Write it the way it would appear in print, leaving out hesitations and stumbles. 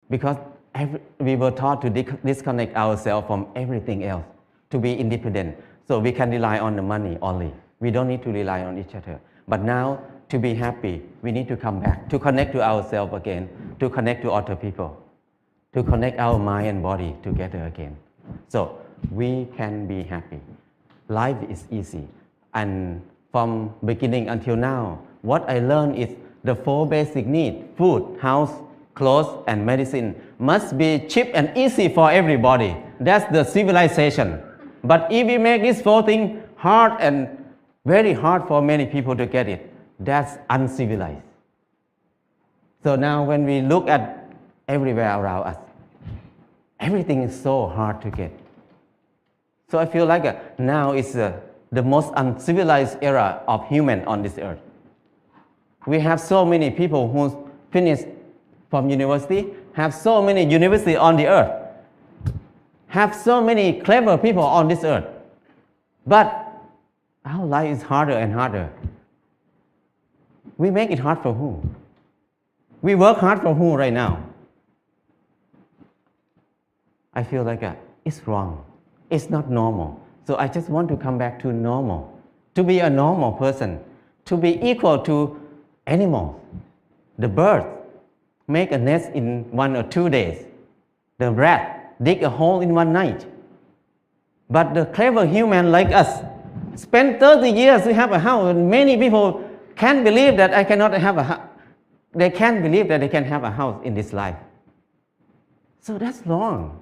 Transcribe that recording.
because we were taught to disconnect ourselves from everything else, to be independent. So we can rely on the money only. We don't need to rely on each other. But now, to be happy, we need to come back, to connect to ourselves again, to connect to other people, to connect our mind and body together again. So we can be happy. Life is easy. And from beginning until now, what I learned is the 4 basic needs, food, house, clothes, and medicine, must be cheap and easy for everybody. That's the civilization. But if we make these 4 things hard and very hard for many people to get it, that's uncivilized. So now when we look at everywhere around us, everything is so hard to get. So I feel like now is the most uncivilized era of human on this earth. We have so many people who finish from university, have so many universities on the earth, have so many clever people on this earth. But our life is harder and harder. We make it hard for who? We work hard for who right now? I feel like it's wrong. It's not normal. So I just want to come back to normal, to be a normal person, to be equal to animals. The bird make a nest in 1 or 2 days. The rat dig a hole in 1 night. But the clever human like us spend 30 years to have a house. And many people can't believe that I cannot have a house. They can't believe that they can have a house in this life. So that's wrong.